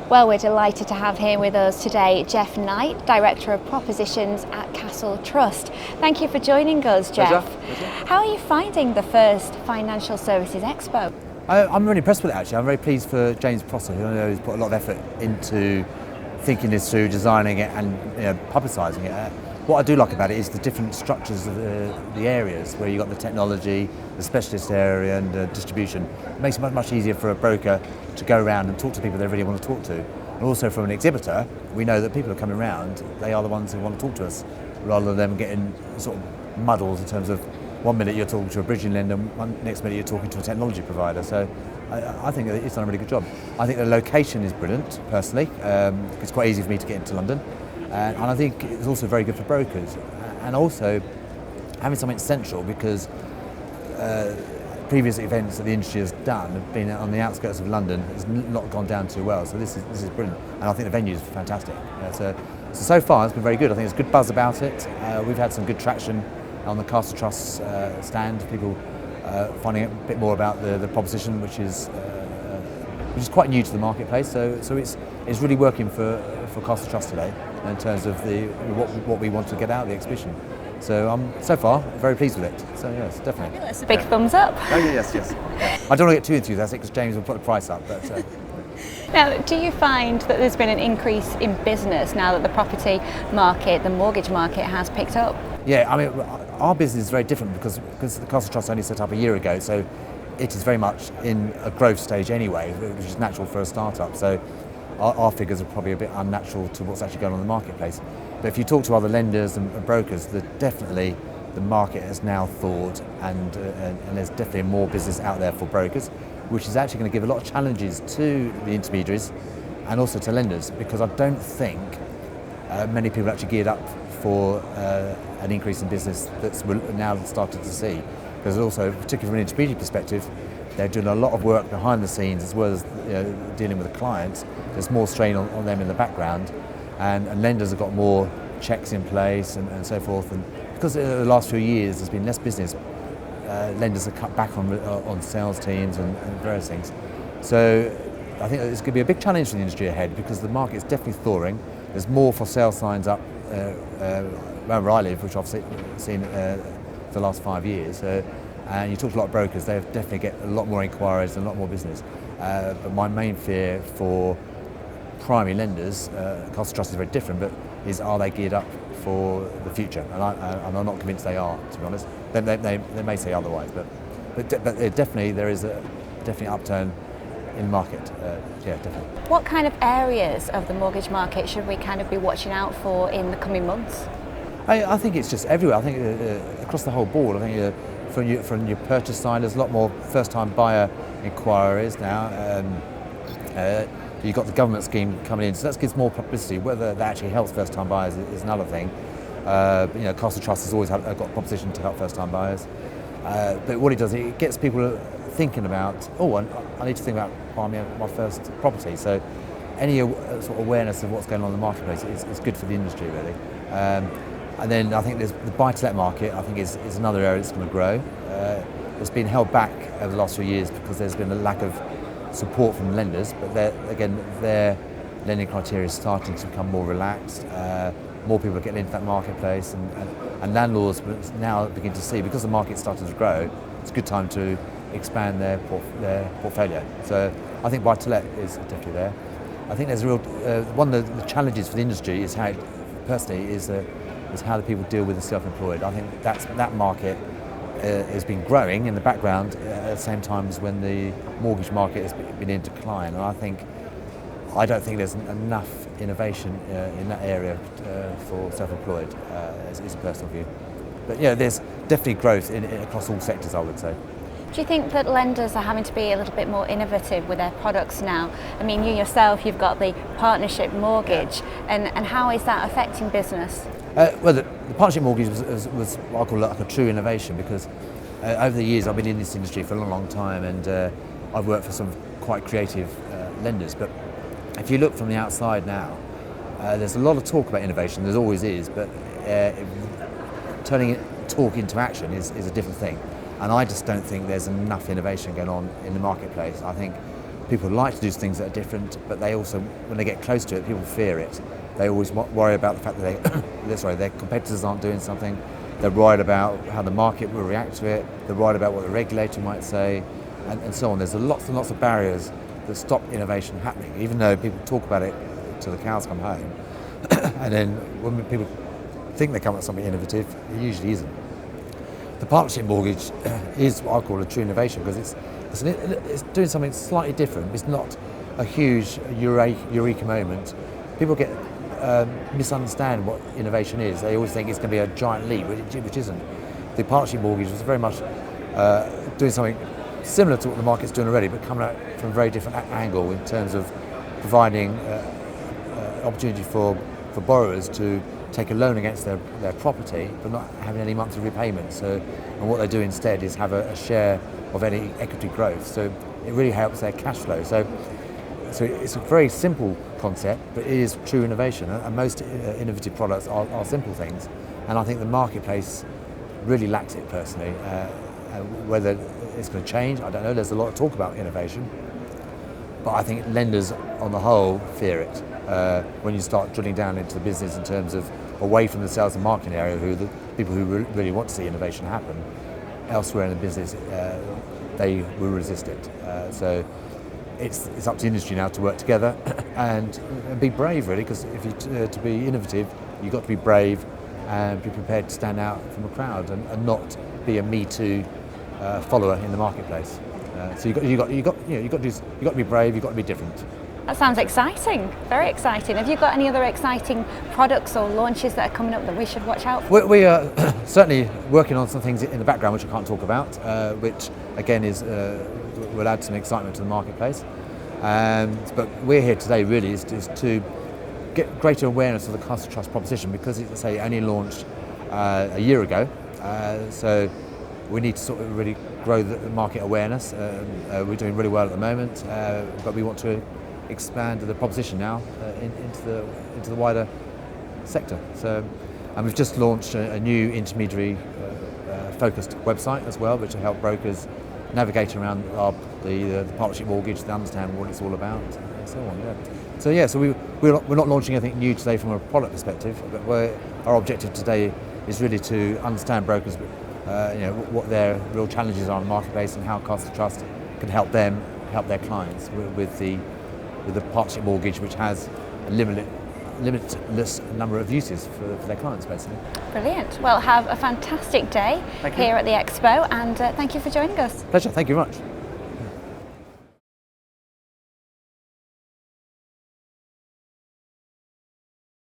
Well, we're delighted to have here with us today Jeff Knight, Director of Propositions at Castle Trust. Thank you for joining us, Jeff. Pleasure. How are you finding the first Financial Services Expo? I'm really impressed with it actually. I'm very pleased for James Prosser, who I know has put a lot of effort into thinking this through, designing it and publicising it. What I do like about it is the different structures of the areas, where you've got the technology, the specialist area and distribution. It makes it much easier for a broker to go around and talk to people they really want to talk to. And also from an exhibitor, we know that people are coming around, they are the ones who want to talk to us, rather than them getting sort of muddled in terms of one minute you're talking to a bridging lender, next minute you're talking to a technology provider. So I think it's done a really good job. I think the location is brilliant, personally. It's quite easy for me to get into London. And I think it's also very good for brokers. And also having something central, because previous events that the industry has done have been on the outskirts of London. It's not gone down too well, so this is brilliant. And I think the venue is fantastic. So far it's been very good. I think there's good buzz about it. We've had some good traction on the Castle Trust stand. People finding out a bit more about the proposition, which is quite new to the marketplace. So it's really working for Castle Trust today in terms of what we want to get out of the exhibition. So far, very pleased with it. So yes, definitely. That's a big thumbs up. Oh yes. I don't want to get too enthusiastic because James will put the price up. But now, do you find that there's been an increase in business now that the property market, the mortgage market, has picked up? Yeah, I mean, our business is very different because the Castle Trust only set up a year ago, so it is very much in a growth stage anyway, which is natural for a startup. So our figures are probably a bit unnatural to what's actually going on in the marketplace. But if you talk to other lenders and brokers, definitely the market has now thawed, and there's definitely more business out there for brokers, which is actually going to give a lot of challenges to the intermediaries and also to lenders, because I don't think many people actually geared up for an increase in business that's now started to see. Because also, particularly from an intermediary perspective, they're doing a lot of work behind the scenes as well as dealing with the clients. There's more strain on them in the background, and lenders have got more checks in place and so forth. And because in the last few years there's been less business, lenders have cut back on sales teams and various things. So I think it's going to be a big challenge for the industry ahead, because the market is definitely thawing. There's more for sale signs up around where I live, which I've seen the last 5 years. And you talk to a lot of brokers, they definitely get a lot more inquiries and a lot more business. But my main fear for primary lenders, Castle Trust is very different, but are they geared up for the future? And I'm not convinced they are, to be honest. They may say otherwise, but definitely there is definitely an upturn in the market. Yeah, definitely. What kind of areas of the mortgage market should we kind of be watching out for in the coming months? I think it's just everywhere. I think across the whole board. I think from your purchase side, there's a lot more first-time buyer inquiries now. You've got the government scheme coming in, so that gives more publicity. Whether that actually helps first-time buyers is another thing. Castle Trust has always got a proposition to help first-time buyers. But what it does, it gets people thinking about, I need to think about buying my first property. So any sort of awareness of what's going on in the marketplace is good for the industry, really. And then I think there's the buy-to-let market. I think is another area that's going to grow. It's been held back over the last few years because there's been a lack of support from lenders. But their lending criteria is starting to become more relaxed. More people are getting into that marketplace, and landlords now begin to see, because the market's starting to grow, it's a good time to expand their portfolio. So I think buy-to-let is definitely there. I think there's a real one of the challenges for the industry is how the people deal with the self-employed. I think that market has been growing in the background at the same time as when the mortgage market has been in decline. And I don't think there's enough innovation in that area for self-employed, is a personal view. But yeah, there's definitely growth across all sectors, I would say. Do you think that lenders are having to be a little bit more innovative with their products now? I mean, you yourself, you've got the partnership mortgage, and how is that affecting business? Well, the partnership mortgage was what I call like a true innovation, because over the years I've been in this industry for a long time, and I've worked for some quite creative lenders. But if you look from the outside now, there's a lot of talk about innovation. There always is, but turning talk into action is a different thing. And I just don't think there's enough innovation going on in the marketplace. I think people like to do things that are different, but they also, when they get close to it, people fear it. They always worry about the fact that their competitors aren't doing something. They're worried about how the market will react to it. They're worried about what the regulator might say, and so on. There's lots and lots of barriers that stop innovation happening, even though people talk about it till the cows come home. And then when people think they come up with something innovative, it usually isn't. The partnership mortgage is what I call a true innovation, because it's doing something slightly different. It's not a huge eureka moment. People misunderstand what innovation is. They always think it's going to be a giant leap, which isn't. The partnership mortgage was very much doing something similar to what the market's doing already, but coming at from a very different angle in terms of providing opportunity for borrowers to take a loan against their property, but not having any monthly repayment. And what they do instead is have a share of any equity growth. So it really helps their cash flow. So it's a very simple concept, but it is true innovation. And most innovative products are simple things. And I think the marketplace really lacks it personally. Whether it's going to change, I don't know. There's a lot of talk about innovation, but I think lenders on the whole fear it. When you start drilling down into the business in terms of away from the sales and marketing area, who the people who really want to see innovation happen, elsewhere in the business, they will resist it. So it's up to the industry now to work together and be brave, really, because if you to be innovative, you've got to be brave and be prepared to stand out from a crowd and not be a Me Too follower in the marketplace. So you've got to be brave. You've got to be different. That sounds exciting, very exciting. Have you got any other exciting products or launches that are coming up that we should watch out for? We are certainly working on some things in the background which I can't talk about, which again will add some excitement to the marketplace. But we're here today really is to get greater awareness of the customer trust proposition, because it's only launched a year ago. So we need to sort of really grow the market awareness. We're doing really well at the moment, but we want to expand the proposition now into the wider sector. And we've just launched a new intermediary focused website as well, which will help brokers navigate around the partnership mortgage, to understand what it's all about, and so on. So we're not launching anything new today from a product perspective, but our objective today is really to understand brokers, what their real challenges are in the marketplace, and how Castle Trust can help them help their clients with the partnership mortgage, which has a limitless number of uses for their clients, basically. Brilliant. Well, have a fantastic day here at the Expo, and thank you for joining us. Pleasure. Thank you very much.